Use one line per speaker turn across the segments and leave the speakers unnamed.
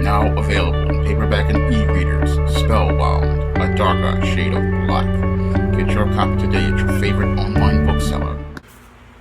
Now available in paperback and e-readers, Spellbound, A Darker Shade of Black. Get your copy today at your favorite online bookseller.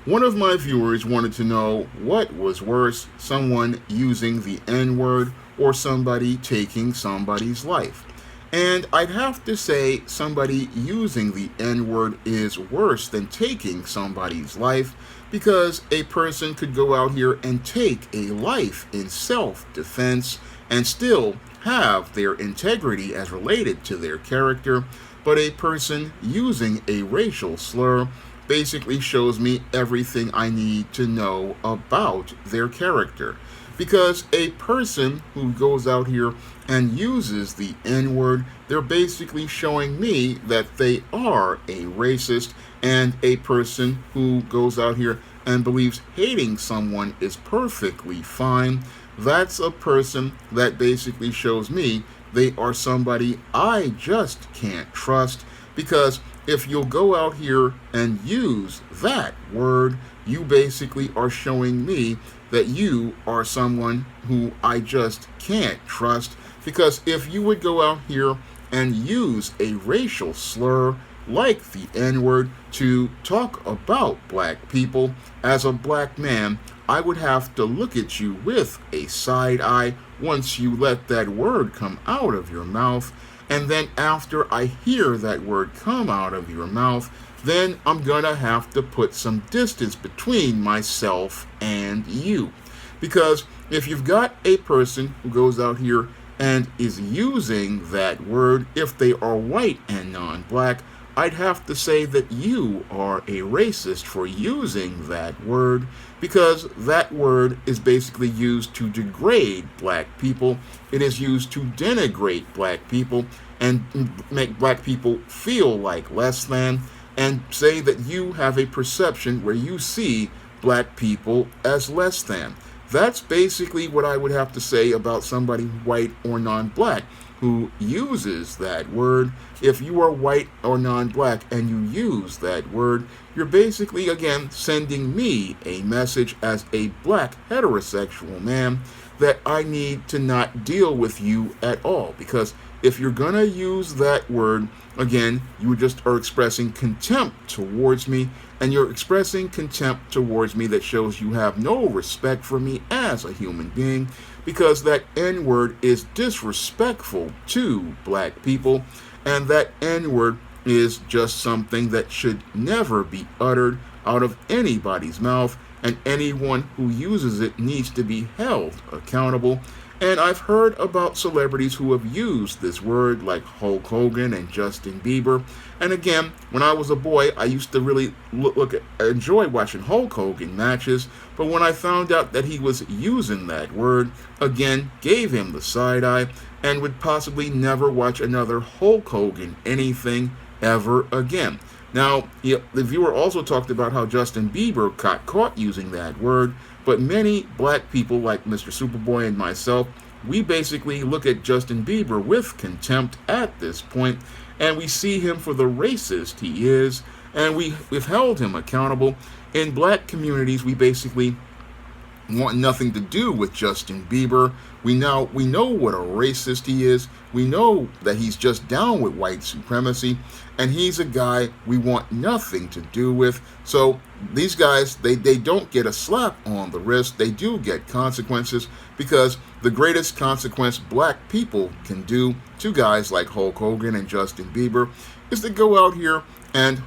One of my viewers wanted to know what was worse, someone using the N-word or somebody taking somebody's life. And I'd have to say somebody using the N-word is worse than taking somebody's life, because a person could go out here and take a life in self-defense and still have their integrity as related to their character, but a person using a racial slur basically shows me everything I need to know about their character. Because a person who goes out here and uses the N-word, they're basically showing me that they are a racist, and a person who goes out here and believes hating someone is perfectly fine, that's a person that basically shows me they are somebody I just can't trust. Because if you'll go out here and use that word, you basically are showing me that you are someone who I just can't trust. Because if you would go out here and use a racial slur like the N-word to talk about black people, as a black man, I would have to look at you with a side eye once you let that word come out of your mouth. And then after I hear that word come out of your mouth, then I'm gonna have to put some distance between myself and you. Because if you've got a person who goes out here and is using that word, if they are white and non-black, I'd have to say that you are a racist for using that word, because that word is basically used to degrade black people. It is used to denigrate black people and make black people feel like less than, and say that you have a perception where you see black people as less than. That's basically what I would have to say about somebody white or non-black who uses that word. If you are white or non-black and you use that word, you're basically, again, sending me a message as a black heterosexual man that I need to not deal with you at all. Because if you're gonna use that word, again, you just are expressing contempt towards me, and you're expressing contempt towards me that shows you have no respect for me as a human being, because that N-word is disrespectful to black people, and that N-word is just something that should never be uttered out of anybody's mouth, and anyone who uses it needs to be held accountable. And I've heard about celebrities who have used this word, like Hulk Hogan and Justin Bieber. And again, when I was a boy, I used to really enjoy watching Hulk Hogan matches. But when I found out that he was using that word, again, gave him the side eye, and would possibly never watch another Hulk Hogan anything ever again. Now, the viewer also talked about how Justin Bieber got caught using that word, but many black people like Mr. Superboy and myself, we basically look at Justin Bieber with contempt at this point, and we see him for the racist he is, and we've held him accountable. In black communities, we basically want nothing to do with Justin Bieber. We know what a racist he is. We know that he's just down with white supremacy, and he's a guy we want nothing to do with. So these guys, they don't get a slap on the wrist. They do get consequences, because the greatest consequence black people can do to guys like Hulk Hogan and Justin Bieber is to go out here and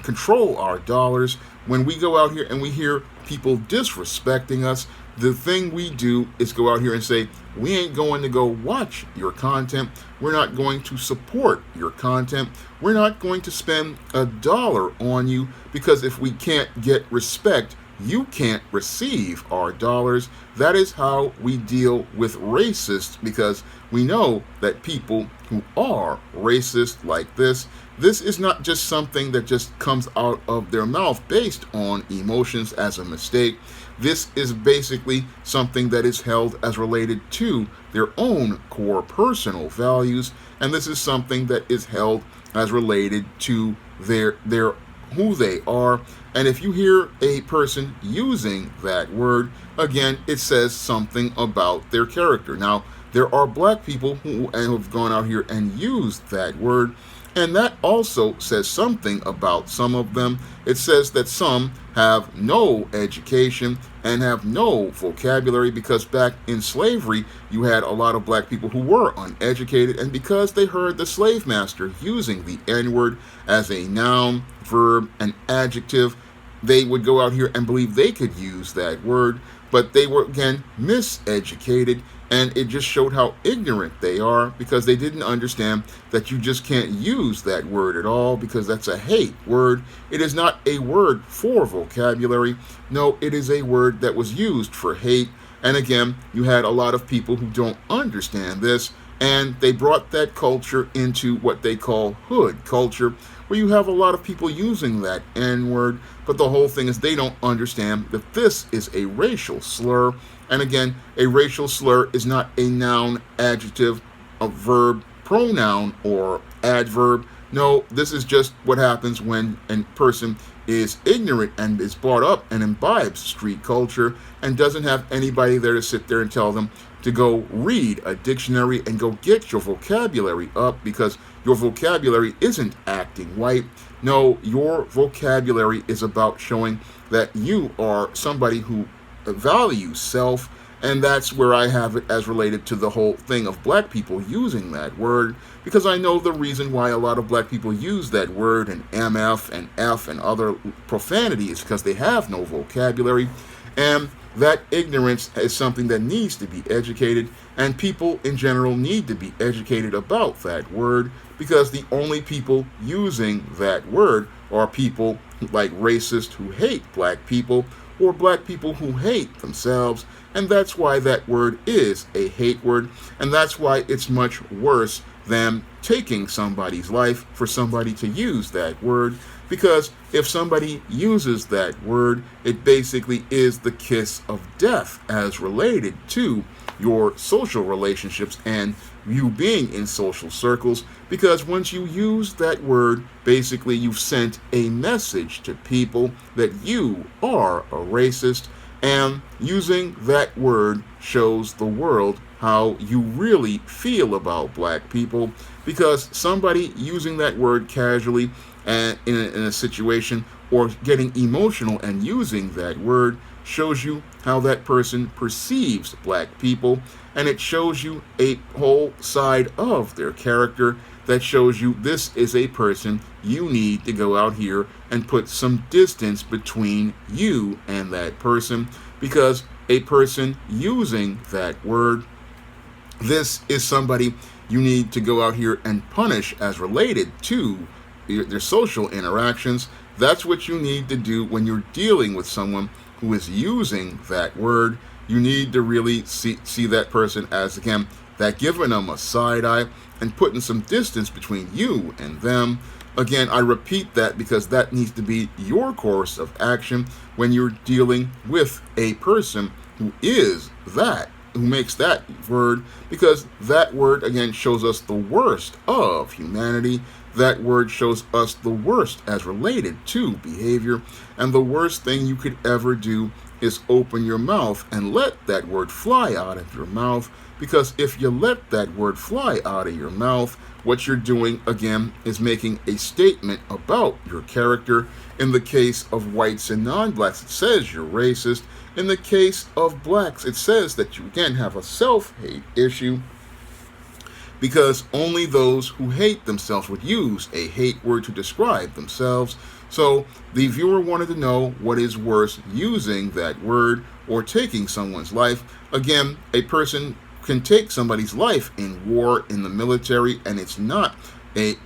control our dollars. When we go out here and we hear people disrespecting us, the thing we do is go out here and say, we ain't going to go watch your content. We're not going to support your content. We're not going to spend $1 on you, because if we can't get respect, you can't receive our dollars. That is how we deal with racists, because we know that people who are racist like this is not just something that just comes out of their mouth based on emotions as a mistake. This is basically something that is held as related to their own core personal values, and this is something that is held as related to their who they are. And if you hear a person using that word, again, it says something about their character. Now, there are black people who have gone out here and used that word, and that also says something about some of them. It says that some have no education and have no vocabulary, because back in slavery, you had a lot of black people who were uneducated, and because they heard the slave master using the N-word as a noun, verb, and adjective, they would go out here and believe they could use that word, but they were, again, miseducated. And it just showed how ignorant they are, because they didn't understand that you just can't use that word at all, because that's a hate word. It is not a word for vocabulary. No, it is a word that was used for hate. And again, you had a lot of people who don't understand this, and they brought that culture into what they call hood culture, where you have a lot of people using that N-word, but the whole thing is they don't understand that this is a racial slur. And again, a racial slur is not a noun, adjective, a verb, pronoun, or adverb. No, this is just what happens when a person is ignorant and is brought up and imbibes street culture and doesn't have anybody there to sit there and tell them to go read a dictionary and go get your vocabulary up, because your vocabulary isn't acting white. No, your vocabulary is about showing that you are somebody who values self, and that's where I have it as related to the whole thing of black people using that word, because I know the reason why a lot of black people use that word and MF and F and other profanity is because they have no vocabulary, and that ignorance is something that needs to be educated, and people in general need to be educated about that word, because the only people using that word are people like racists who hate black people, or black people who hate themselves. And that's why that word is a hate word, and that's why it's much worse than taking somebody's life for somebody to use that word, because if somebody uses that word, it basically is the kiss of death as related to your social relationships and you being in social circles, because once you use that word, basically you've sent a message to people that you are a racist, and using that word shows the world how you really feel about black people, because somebody using that word casually and in a situation, or getting emotional and using that word, shows you how that person perceives black people, and it shows you a whole side of their character that shows you this is a person you need to go out here and put some distance between you and that person, because a person using that word, this is somebody you need to go out here and punish as related to their social interactions. That's what you need to do when you're dealing with someone who is using that word. You need to really see that person as, again, that giving them a side eye and putting some distance between you and them. Again, I repeat that because that needs to be your course of action when you're dealing with a person who is that, who makes that word, because that word, again, shows us the worst of humanity. That word shows us the worst as related to behavior, and the worst thing you could ever do is open your mouth and let that word fly out of your mouth, because if you let that word fly out of your mouth, what you're doing, again, is making a statement about your character. In the case of whites and non-blacks, it says you're racist. In the case of blacks, it says that you, again, have a self-hate issue, because only those who hate themselves would use a hate word to describe themselves. So the viewer wanted to know what is worse, using that word or taking someone's life. Again, a person can take somebody's life in war, in the military, and it's not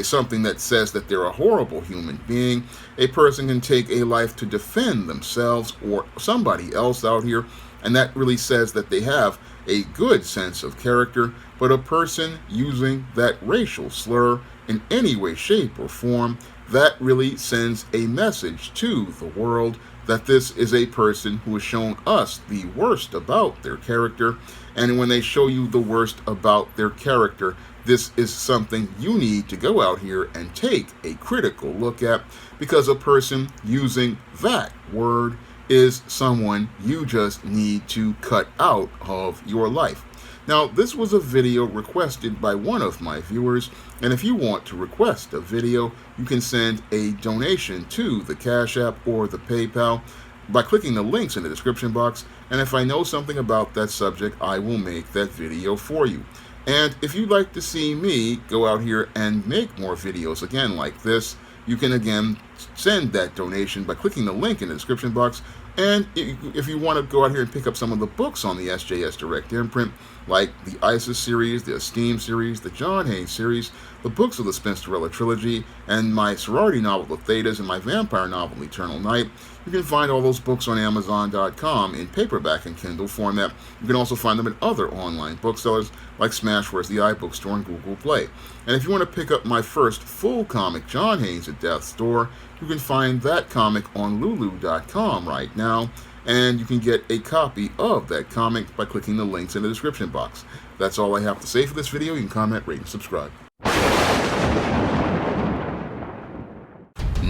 something that says that they're a horrible human being. A person can take a life to defend themselves or somebody else out here, and that really says that they have a good sense of character. But a person using that racial slur in any way, shape, or form, that really sends a message to the world that this is a person who has shown us the worst about their character, and when they show you the worst about their character, this is something you need to go out here and take a critical look at, because a person using that word is someone you just need to cut out of your life. Now, this was a video requested by one of my viewers, and if you want to request a video, you can send a donation to the Cash App or the PayPal by clicking the links in the description box, and if I know something about that subject, I will make that video for you. And if you'd like to see me go out here and make more videos again like this, you can again send that donation by clicking the link in the description box. And if you want to go out here and pick up some of the books on the SJS Direct Imprint, like the ISIS series, the Esteem series, the John Haynes series, the books of the Spinsterella trilogy, and my sorority novel, The Thetas, and my vampire novel, Eternal Night, you can find all those books on Amazon.com in paperback and Kindle format. You can also find them at other online booksellers like Smashwords, the iBookstore, and Google Play. And if you want to pick up my first full comic, John Haynes at Death's Door, you can find that comic on Lulu.com right now, and you can get a copy of that comic by clicking the links in the description box. That's all I have to say for this video. You can comment, rate, and subscribe.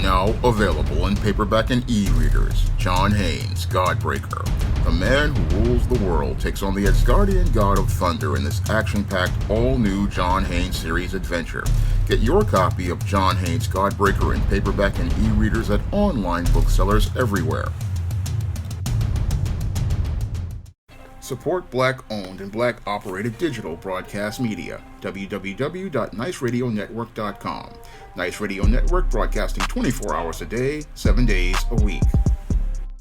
Now available in paperback and e-readers, John Haynes, Godbreaker. The man who rules the world takes on the Asgardian god of thunder in this action-packed, all-new John Haynes series adventure. Get your copy of John Haynes, Godbreaker in paperback and e-readers at online booksellers everywhere. Support Black-owned and Black-operated digital broadcast media. www.niceradionetwork.com. Nice Radio Network, broadcasting 24 hours a day, 7 days a week.